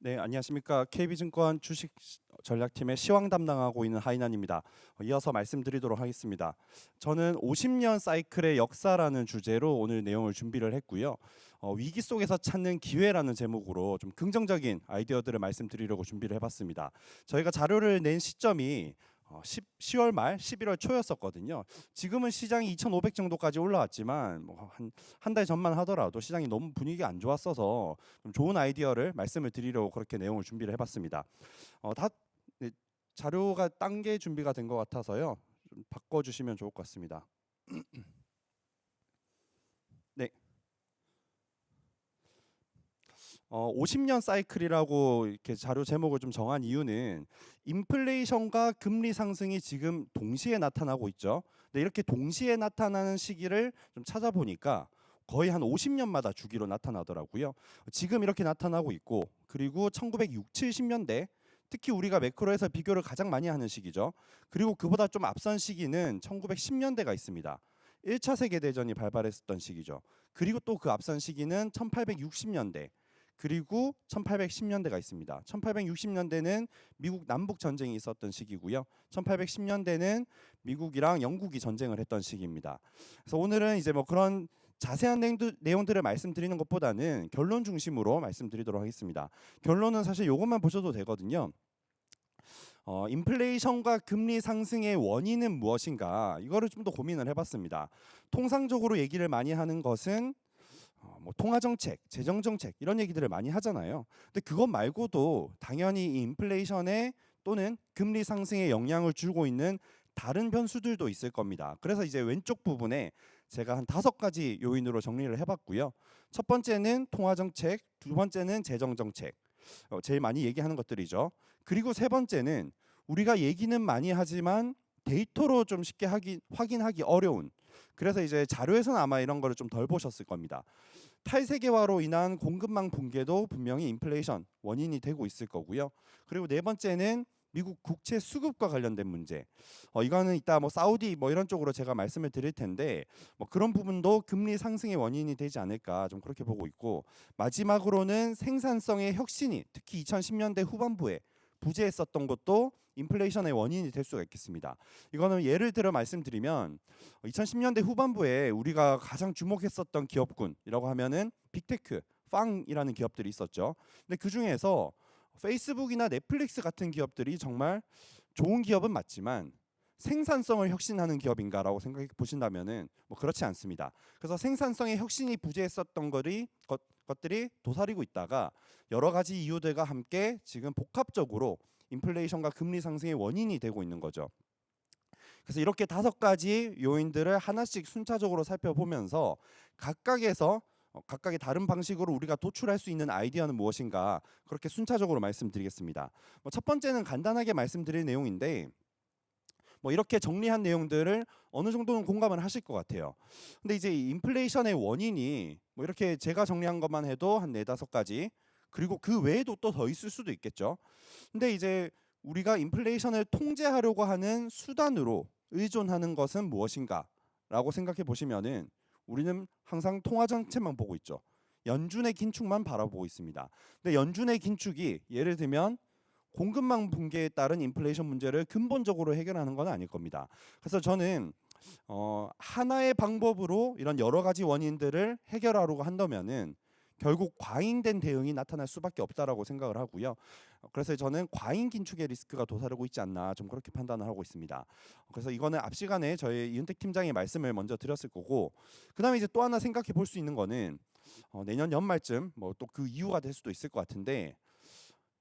네, 안녕하십니까. KB증권 주식 전략팀의 시황 담당하고 있는 하인환입니다. 이어서 말씀드리도록 하겠습니다. 저는 50년 사이클의 역사라는 주제로 오늘 내용을 준비를 했고요. 위기 속에서 찾는 기회라는 제목으로 좀 긍정적인 아이디어들을 말씀드리려고 준비를 해봤습니다. 저희가 자료를 낸 시점이 10월 말 11월 초였었거든요. 지금은 시장이 2,500 정도까지 올라왔지만 한 달 전만 하더라도 시장이 너무 분위기가 안 좋았어서 좀 좋은 아이디어를 말씀을 드리려고 그렇게 내용을 준비를 해봤습니다. 다 네, 자료가 단계 준비가 된 것 같아서요. 좀 바꿔주시면 좋을 것 같습니다. 네. 50년 사이클이라고 이렇게 자료 제목을 좀 정한 이유는 인플레이션과 금리 상승이 지금 동시에 나타나고 있죠. 근데 이렇게 동시에 나타나는 시기를 좀 찾아보니까 거의 한 50년마다 주기로 나타나더라고요. 지금 이렇게 나타나고 있고, 그리고 1960, 70년대 특히 우리가 매크로에서 비교를 가장 많이 하는 시기죠. 그리고 그보다 좀 앞선 시기는 1910년대가 있습니다. 1차 세계대전이 발발했었던 시기죠. 그리고 또 그 앞선 시기는 1860년대, 그리고 1810년대가 있습니다. 1860년대는 미국 남북 전쟁이 있었던 시기고요. 1810년대는 미국이랑 영국이 전쟁을 했던 시기입니다. 그래서 오늘은 이제 뭐 그런 자세한 내용들을 말씀드리는 것보다는 결론 중심으로 말씀드리도록 하겠습니다. 결론은 사실 이것만 보셔도 되거든요. 인플레이션과 금리 상승의 원인은 무엇인가, 이거를 좀 더 고민을 해봤습니다. 통상적으로 얘기를 많이 하는 것은 뭐 통화 정책, 재정 정책 이런 얘기들을 많이 하잖아요. 근데 그것 말고도 당연히 이 인플레이션에 또는 금리 상승에 영향을 주고 있는 다른 변수들도 있을 겁니다. 그래서 이제 왼쪽 부분에 제가 한 5가지 요인으로 정리를 해봤고요. 첫 번째는 통화 정책, 두 번째는 재정 정책, 제일 많이 얘기하는 것들이죠. 그리고 세 번째는 우리가 얘기는 많이 하지만 데이터로 좀 쉽게 확인하기 어려운, 그래서 이제 자료에서는 아마 이런 거를 좀 덜 보셨을 겁니다. 탈세계화로 인한 공급망 붕괴도 분명히 인플레이션 원인이 되고 있을 거고요. 그리고 네 번째는 미국 국채 수급과 관련된 문제. 이거는 이따 뭐 사우디 뭐 이런 쪽으로 제가 말씀을 드릴 텐데, 뭐 그런 부분도 금리 상승의 원인이 되지 않을까 좀 그렇게 보고 있고, 마지막으로는 생산성의 혁신이 특히 2010년대 후반부에 부재했었던 것도 인플레이션의 원인이 될 수가 있겠습니다. 이거는 예를 들어 말씀드리면 2010년대 후반부에 우리가 가장 주목했었던 기업군이라고 하면은 빅테크, 빵이라는 기업들이 있었죠. 근데 그 중에서 페이스북이나 넷플릭스 같은 기업들이 정말 좋은 기업은 맞지만 생산성을 혁신하는 기업인가라고 생각해 보신다면은 뭐 그렇지 않습니다. 그래서 생산성의 혁신이 부재했었던 것들이 도사리고 있다가 여러 가지 이유들과 함께 지금 복합적으로 인플레이션과 금리 상승의 원인이 되고 있는 거죠. 그래서 이렇게 5가지 요인들을 하나씩 순차적으로 살펴보면서 각각의 다른 방식으로 우리가 도출할 수 있는 아이디어는 무엇인가, 그렇게 순차적으로 말씀드리겠습니다. 첫 번째는 간단하게 말씀드릴 내용인데, 뭐 이렇게 정리한 내용들을 어느 정도는 공감을 하실 것 같아요. 근데 이제 인플레이션의 원인이 뭐 이렇게 제가 정리한 것만 해도 한 4-5가지, 그리고 그 외에도 또 더 있을 수도 있겠죠. 근데 이제 우리가 인플레이션을 통제하려고 하는 수단으로 의존하는 것은 무엇인가라고 생각해 보시면은 우리는 항상 통화 정책만 보고 있죠. 연준의 긴축만 바라보고 있습니다. 근데 연준의 긴축이 예를 들면 공급망 붕괴에 따른 인플레이션 문제를 근본적으로 해결하는 건 아닐 겁니다. 그래서 저는 하나의 방법으로 이런 여러 가지 원인들을 해결하려고 한다면은 결국 과잉된 대응이 나타날 수밖에 없다라고 생각을 하고요. 그래서 저는 과잉 긴축의 리스크가 도사리고 있지 않나 좀 그렇게 판단을 하고 있습니다. 그래서 이거는 앞 시간에 저희 이은택 팀장의 말씀을 먼저 드렸을 거고, 그다음에 이제 또 하나 생각해 볼 수 있는 거는 내년 연말쯤 뭐 또 그 이유가 될 수도 있을 것 같은데,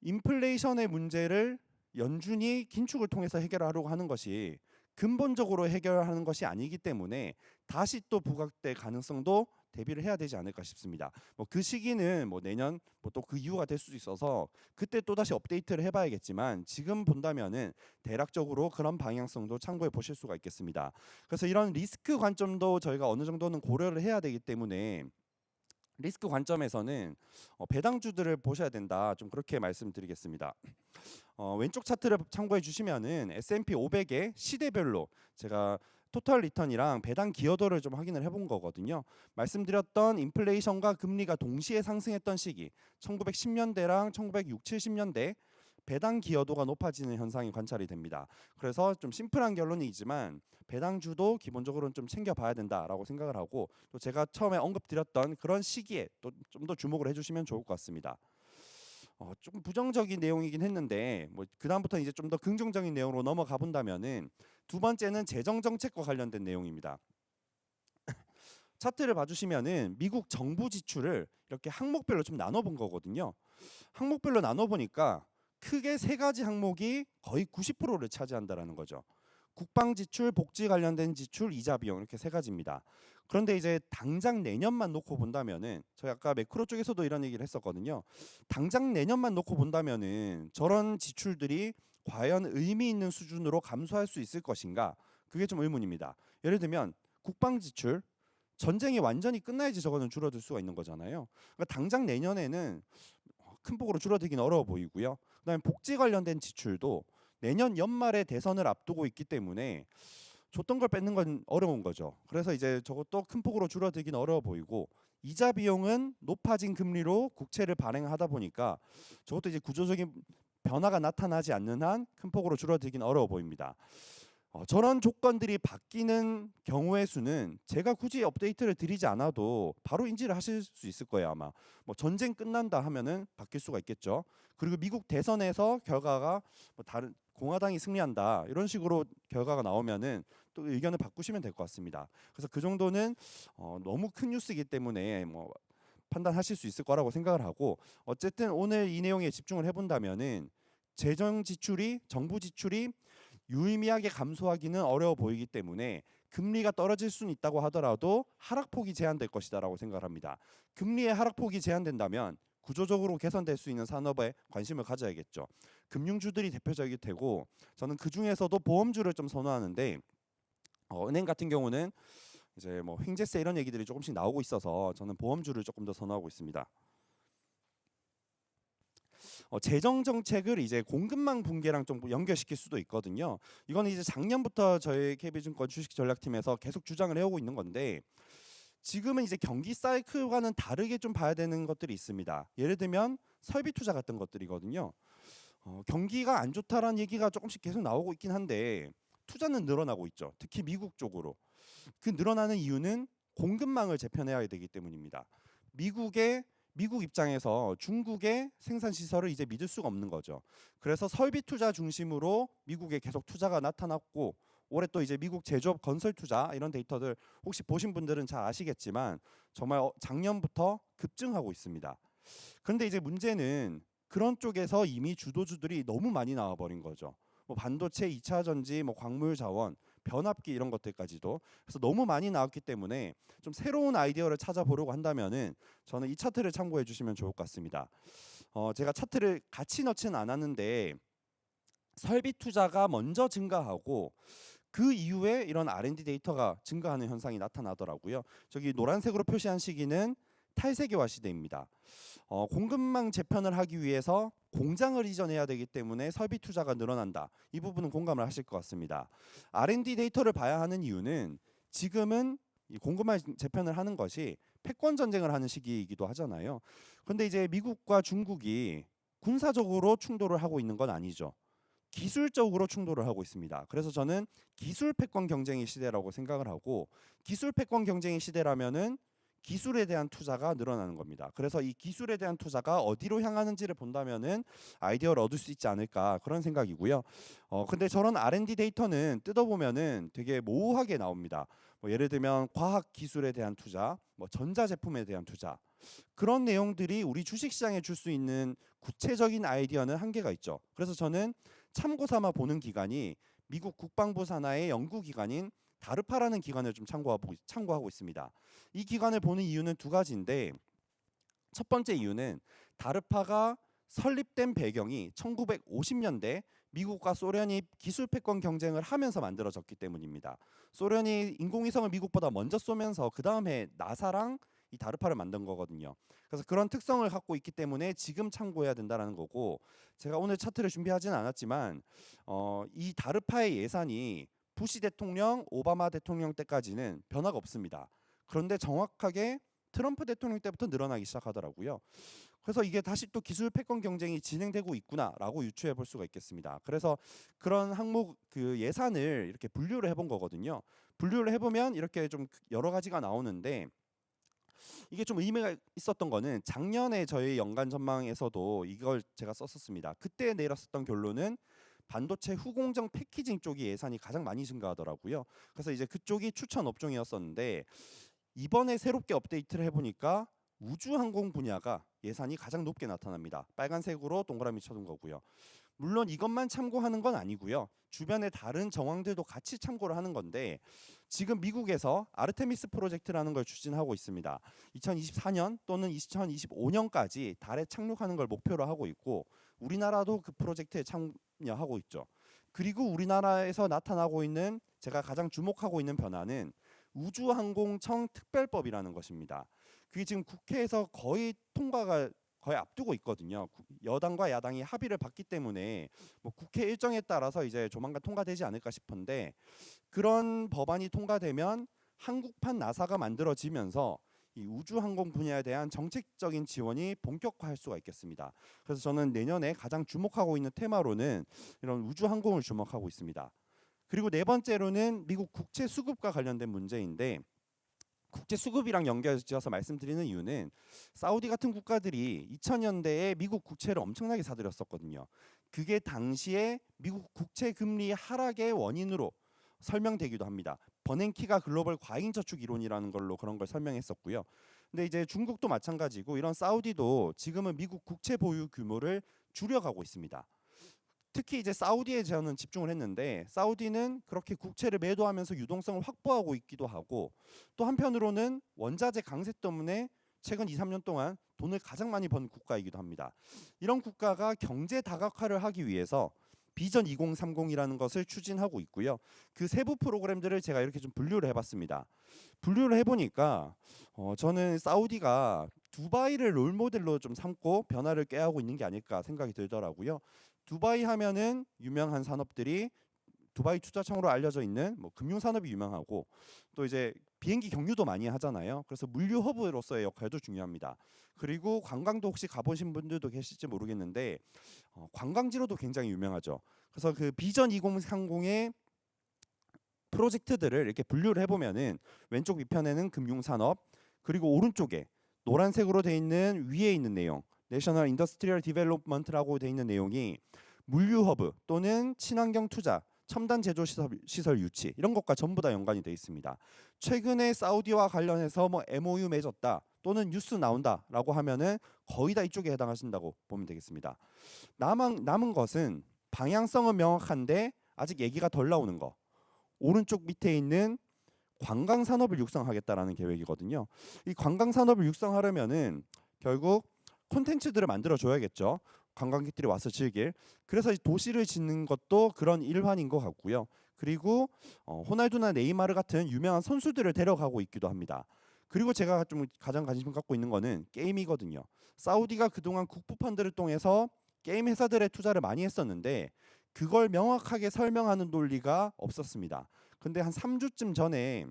인플레이션의 문제를 연준이 긴축을 통해서 해결하려고 하는 것이 근본적으로 해결하는 것이 아니기 때문에 다시 또 부각될 가능성도 대비를 해야 되지 않을까 싶습니다. 뭐 그 시기는 뭐 내년 뭐 또 그 이유가 될 수도 있어서 그때 또 다시 업데이트를 해봐야겠지만, 지금 본다면은 대략적으로 그런 방향성도 참고해 보실 수가 있겠습니다. 그래서 이런 리스크 관점도 저희가 어느 정도는 고려를 해야 되기 때문에 리스크 관점에서는 배당주들을 보셔야 된다, 좀 그렇게 말씀드리겠습니다. 왼쪽 차트를 참고해 주시면은 S&P 500의 시대별로 제가 토탈 리턴이랑 배당 기여도를 좀 확인을 해본 거거든요. 말씀드렸던 인플레이션과 금리가 동시에 상승했던 시기 1910년대랑 1960, 70년대 배당 기여도가 높아지는 현상이 관찰이 됩니다. 그래서 좀 심플한 결론이지만 배당주도 기본적으로는 좀 챙겨봐야 된다라고 생각을 하고, 또 제가 처음에 언급드렸던 그런 시기에 또 좀 더 주목을 해주시면 좋을 것 같습니다. 조금 부정적인 내용이긴 했는데 뭐 그다음부터 이제 좀 더 긍정적인 내용으로 넘어가 본다면은 두 번째는 재정 정책과 관련된 내용입니다. 차트를 봐주시면은 미국 정부 지출을 이렇게 항목별로 좀 나눠본 거거든요. 항목별로 나눠보니까 크게 세 가지 항목이 거의 90%를 차지한다라는 거죠. 국방 지출, 복지 관련된 지출, 이자 비용 이렇게 세 가지입니다. 그런데 이제 당장 내년만 놓고 본다면은 저희 아까 매크로 쪽에서도 이런 얘기를 했었거든요. 당장 내년만 놓고 본다면은 저런 지출들이 과연 의미 있는 수준으로 감소할 수 있을 것인가? 그게 좀 의문입니다. 예를 들면 국방 지출, 전쟁이 완전히 끝나야지 저거는 줄어들 수가 있는 거잖아요. 그러니까 당장 내년에는 큰 폭으로 줄어들긴 어려워 보이고요. 그다음에 복지 관련된 지출도 내년 연말에 대선을 앞두고 있기 때문에 줬던 걸 뺏는 건 어려운 거죠. 그래서 이제 저것도 큰 폭으로 줄어들긴 어려워 보이고, 이자 비용은 높아진 금리로 국채를 발행하다 보니까 저것도 이제 구조적인 변화가 나타나지 않는 한 큰 폭으로 줄어들긴 어려워 보입니다. 저런 조건들이 바뀌는 경우의 수는 제가 굳이 업데이트를 드리지 않아도 바로 인지를 하실 수 있을 거예요. 아마 뭐 전쟁 끝난다 하면은 바뀔 수가 있겠죠. 그리고 미국 대선에서 결과가 뭐 다른 공화당이 승리한다 이런 식으로 결과가 나오면은 또 의견을 바꾸시면 될 것 같습니다. 그래서 그 정도는 너무 큰 뉴스이기 때문에 뭐 판단하실 수 있을 거라고 생각을 하고, 어쨌든 오늘 이 내용에 집중을 해본다면은 재정 지출이, 정부 지출이 유의미하게 감소하기는 어려워 보이기 때문에 금리가 떨어질 수는 있다고 하더라도 하락폭이 제한될 것이다라고 생각을 합니다. 금리의 하락폭이 제한된다면 구조적으로 개선될 수 있는 산업에 관심을 가져야겠죠. 금융주들이 대표적일 테고, 저는 그 중에서도 보험주를 좀 선호하는데 은행 같은 경우는 이제 뭐 횡재세 이런 얘기들이 조금씩 나오고 있어서 저는 보험주를 조금 더 선호하고 있습니다. 재정 정책을 이제 공급망 붕괴랑 좀 연결시킬 수도 있거든요. 이거는 이제 작년부터 저희 KB증권 주식 전략팀에서 계속 주장을 해오고 있는 건데, 지금은 이제 경기 사이클과는 다르게 좀 봐야 되는 것들이 있습니다. 예를 들면 설비 투자 같은 것들이거든요. 경기가 안 좋다라는 얘기가 조금씩 계속 나오고 있긴 한데 투자는 늘어나고 있죠. 특히 미국 쪽으로. 그 늘어나는 이유는 공급망을 재편해야 되기 때문입니다. 미국 입장에서 중국의 생산 시설을 이제 믿을 수가 없는 거죠. 그래서 설비 투자 중심으로 미국에 계속 투자가 나타났고, 올해 또 이제 미국 제조업 건설 투자 이런 데이터들 혹시 보신 분들은 잘 아시겠지만 정말 작년부터 급증하고 있습니다. 그런데 이제 문제는 그런 쪽에서 이미 주도주들이 너무 많이 나와 버린 거죠. 뭐 반도체, 2차 전지, 뭐 광물 자원, 변압기 이런 것들까지도. 그래서 너무 많이 나왔기 때문에 좀 새로운 아이디어를 찾아보려고 한다면은 저는 이 차트를 참고해 주시면 좋을 것 같습니다. 제가 차트를 같이 넣지는 않았는데 설비 투자가 먼저 증가하고 그 이후에 이런 R&D 데이터가 증가하는 현상이 나타나더라고요. 저기 노란색으로 표시한 시기는 탈세계화 시대입니다. 공급망 재편을 하기 위해서 공장을 이전해야 되기 때문에 설비 투자가 늘어난다. 이 부분은 공감을 하실 것 같습니다. R&D 데이터를 봐야 하는 이유는 지금은 이 공급망 재편을 하는 것이 패권 전쟁을 하는 시기이기도 하잖아요. 그런데 이제 미국과 중국이 군사적으로 충돌을 하고 있는 건 아니죠. 기술적으로 충돌을 하고 있습니다. 그래서 저는 기술 패권 경쟁의 시대라고 생각을 하고, 기술 패권 경쟁의 시대라면은 기술에 대한 투자가 늘어나는 겁니다. 그래서 이 기술에 대한 투자가 어디로 향하는지를 본다면은 아이디어를 얻을 수 있지 않을까, 그런 생각이고요. 근데 저런 R&D 데이터는 뜯어보면은 되게 모호하게 나옵니다. 뭐 예를 들면 과학 기술에 대한 투자, 뭐 전자 제품에 대한 투자, 그런 내용들이 우리 주식시장에 줄 수 있는 구체적인 아이디어는 한계가 있죠. 그래서 저는 참고 삼아 보는 기관이 미국 국방부 산하의 연구기관인 다르파라는 기관을 좀 참고하고 있습니다. 이 기관을 보는 이유는 두 가지인데, 첫 번째 이유는 다르파가 설립된 배경이 1950년대 미국과 소련이 기술 패권 경쟁을 하면서 만들어졌기 때문입니다. 소련이 인공위성을 미국보다 먼저 쏘면서 그 다음에 나사랑 이 다르파를 만든 거거든요. 그래서 그런 특성을 갖고 있기 때문에 지금 참고해야 된다는 거고, 제가 오늘 차트를 준비하지는 않았지만 이 다르파의 예산이 부시 대통령, 오바마 대통령 때까지는 변화가 없습니다. 그런데 정확하게 트럼프 대통령 때부터 늘어나기 시작하더라고요. 그래서 이게 다시 또 기술 패권 경쟁이 진행되고 있구나라고 유추해 볼 수가 있겠습니다. 그래서 그런 항목 그 예산을 이렇게 분류를 해본 거거든요. 분류를 해보면 이렇게 좀 여러 가지가 나오는데 이게 좀 의미가 있었던 거는 작년에 저희 연간 전망에서도 이걸 제가 썼었습니다. 그때 내렸었던 결론은 반도체 후공정 패키징 쪽이 예산이 가장 많이 증가하더라고요. 그래서 이제 그쪽이 추천 업종이었었는데 이번에 새롭게 업데이트를 해보니까 우주항공 분야가 예산이 가장 높게 나타납니다. 빨간색으로 동그라미 쳐둔 거고요. 물론 이것만 참고하는 건 아니고요. 주변의 다른 정황들도 같이 참고를 하는 건데 지금 미국에서 아르테미스 프로젝트라는 걸 추진하고 있습니다. 2024년 또는 2025년까지 달에 착륙하는 걸 목표로 하고 있고 우리나라도 그 프로젝트에 참여하고 있죠. 그리고 우리나라에서 나타나고 있는 제가 가장 주목하고 있는 변화는 우주항공청 특별법이라는 것입니다. 그게 지금 국회에서 거의 통과가 거의 앞두고 있거든요. 여당과 야당이 합의를 봤기 때문에 뭐 국회 일정에 따라서 이제 조만간 통과되지 않을까 싶은데 그런 법안이 통과되면 한국판 나사가 만들어지면서 이 우주항공 분야에 대한 정책적인 지원이 본격화할 수가 있겠습니다. 그래서 저는 내년에 가장 주목하고 있는 테마로는 이런 우주항공을 주목하고 있습니다. 그리고 네 번째로는 미국 국채 수급과 관련된 문제인데 국제 수급이랑 연결지어서 말씀드리는 이유는 사우디 같은 국가들이 2000년대에 미국 국채를 엄청나게 사들였었거든요. 그게 당시에 미국 국채 금리 하락의 원인으로 설명되기도 합니다. 버냉키가 글로벌 과잉 저축 이론이라는 걸로 그런 걸 설명했었고요. 근데 이제 중국도 마찬가지고 이런 사우디도 지금은 미국 국채 보유 규모를 줄여가고 있습니다. 특히 이제 사우디에 저는 집중을 했는데 사우디는 그렇게 국채를 매도하면서 유동성을 확보하고 있기도 하고 또 한편으로는 원자재 강세 때문에 최근 2, 3년 동안 돈을 가장 많이 번 국가이기도 합니다. 이런 국가가 경제 다각화를 하기 위해서 비전 2030이라는 것을 추진하고 있고요. 그 세부 프로그램들을 제가 이렇게 좀 분류를 해봤습니다. 분류를 해보니까 저는 사우디가 두바이를 롤모델로 좀 삼고 변화를 꾀하고 있는 게 아닐까 생각이 들더라고요. 두바이 하면은 유명한 산업들이 두바이 투자청으로 알려져 있는 뭐 금융 산업이 유명하고 또 이제 비행기 경유도 많이 하잖아요. 그래서 물류 허브로서의 역할도 중요합니다. 그리고 관광도 혹시 가보신 분들도 계실지 모르겠는데 관광지로도 굉장히 유명하죠. 그래서 그 비전 2030의 프로젝트들을 이렇게 분류를 해보면은 왼쪽 위편에는 금융 산업 그리고 오른쪽에 노란색으로 돼 있는 위에 있는 내용 내셔널 인더스트리얼 디벨롭먼트라고 돼 있는 내용이 물류 허브 또는 친환경 투자, 첨단 제조 시설 유치 이런 것과 전부 다 연관이 돼 있습니다. 최근에 사우디와 관련해서 뭐 MOU 맺었다 또는 뉴스 나온다라고 하면은 거의 다 이쪽에 해당하신다고 보면 되겠습니다. 남은 것은 방향성은 명확한데 아직 얘기가 덜 나오는 거. 오른쪽 밑에 있는 관광 산업을 육성하겠다라는 계획이거든요. 이 관광 산업을 육성하려면은 결국 콘텐츠들을 만들어 줘야겠죠. 관광객들이 와서 즐길. 그래서 도시를 짓는 것도 그런 일환인 것 같고요. 그리고 호날두나 네이마르 같은 유명한 선수들을 데려가고 있기도 합니다. 그리고 제가 좀 가장 관심 갖고 있는 거는 게임이거든요. 사우디가 그동안 국부 펀드를 통해서 게임 회사들의 투자를 많이 했었는데 그걸 명확하게 설명하는 논리가 없었습니다. 근데 한 3주쯤 전에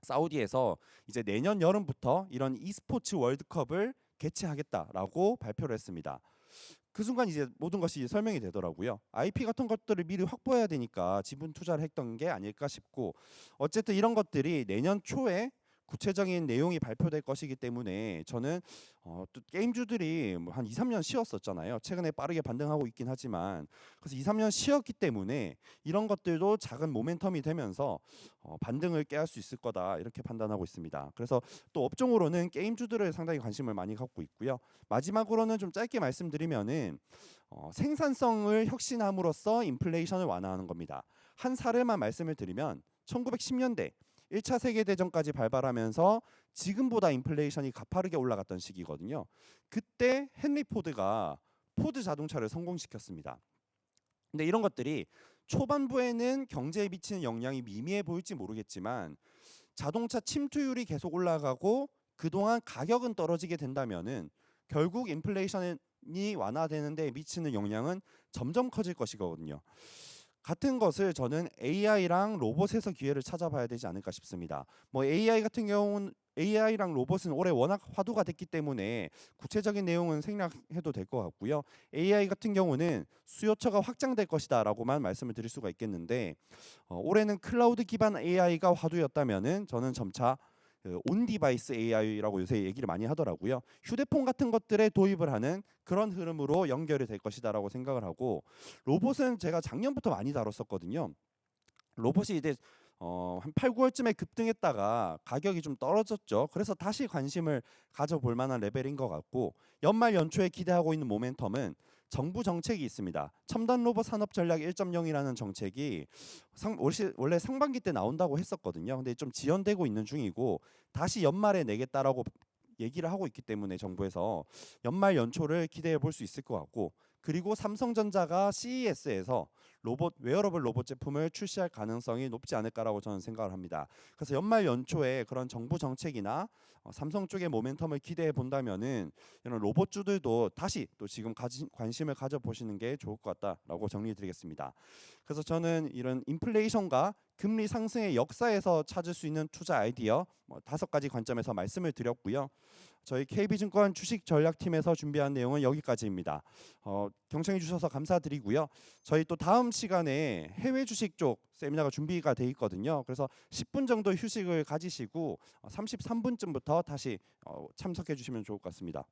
사우디에서 이제 내년 여름부터 이런 e스포츠 월드컵을 개최하겠다라고 발표를 했습니다. 그 순간 이제 모든 것이 설명이 되더라고요. IP 같은 것들을 미리 확보해야 되니까 지분 투자를 했던 게 아닐까 싶고 어쨌든 이런 것들이 내년 초에 구체적인 내용이 발표될 것이기 때문에 저는 또 게임주들이 뭐 한 2, 3년 쉬었었잖아요. 최근에 빠르게 반등하고 있긴 하지만 그래서 2, 3년 쉬었기 때문에 이런 것들도 작은 모멘텀이 되면서 반등을 깨할 수 있을 거다 이렇게 판단하고 있습니다. 그래서 또 업종으로는 게임주들을 상당히 관심을 많이 갖고 있고요. 마지막으로는 좀 짧게 말씀드리면은 생산성을 혁신함으로써 인플레이션을 완화하는 겁니다. 한 사례만 말씀을 드리면 1910년대 1차 세계대전까지 발발하면서 지금보다 인플레이션이 가파르게 올라갔던 시기거든요. 그때 헨리 포드가 포드 자동차를 성공시켰습니다. 근데 이런 것들이 초반부에는 경제에 미치는 영향이 미미해 보일지 모르겠지만 자동차 침투율이 계속 올라가고 그동안 가격은 떨어지게 된다면은 결국 인플레이션이 완화되는 데 미치는 영향은 점점 커질 것이거든요. 같은 것을 저는 AI랑 로봇에서 기회를 찾아봐야 되지 않을까 싶습니다. 뭐 AI 같은 경우는 AI랑 로봇은 올해 워낙 화두가 됐기 때문에 구체적인 내용은 생략해도 될 것 같고요. AI 같은 경우는 수요처가 확장될 것이다라고만 말씀을 드릴 수가 있겠는데 올해는 클라우드 기반 AI가 화두였다면은 저는 점차 온 디바이스 AI라고 요새 얘기를 많이 하더라고요. 휴대폰 같은 것들에 도입을 하는 그런 흐름으로 연결이 될 것이다라고 생각을 하고 로봇은 제가 작년부터 많이 다뤘었거든요. 로봇이 이제 한 8, 9월쯤에 급등했다가 가격이 좀 떨어졌죠. 그래서 다시 관심을 가져볼 만한 레벨인 것 같고 연말 연초에 기대하고 있는 모멘텀은 정부 정책이 있습니다. 첨단 로봇 산업 전략 1.0이라는 정책이 원래 상반기 때 나온다고 했었거든요. 근데 좀 지연되고 있는 중이고 다시 연말에 내겠다라고 얘기를 하고 있기 때문에 정부에서 연말 연초를 기대해 볼 수 있을 것 같고 그리고 삼성전자가 CES에서 웨어러블 로봇 제품을 출시할 가능성이 높지 않을까라고 저는 생각을 합니다. 그래서 연말 연초에 그런 정부 정책이나 삼성 쪽의 모멘텀을 기대해 본다면은 이런 로봇주들도 다시 또 지금 관심을 가져 보시는 게 좋을 것 같다라고 정리드리겠습니다. 그래서 저는 이런 인플레이션과 금리 상승의 역사에서 찾을 수 있는 투자 아이디어 5가지 관점에서 말씀을 드렸고요. 저희 KB증권 주식 전략팀에서 준비한 내용은 여기까지입니다. 경청해 주셔서 감사드리고요. 저희 또 다음 시간에 해외 주식 쪽 세미나가 준비가 돼 있거든요. 그래서 10분 정도 휴식을 가지시고 33분쯤부터 다시 참석해 주시면 좋을 것 같습니다.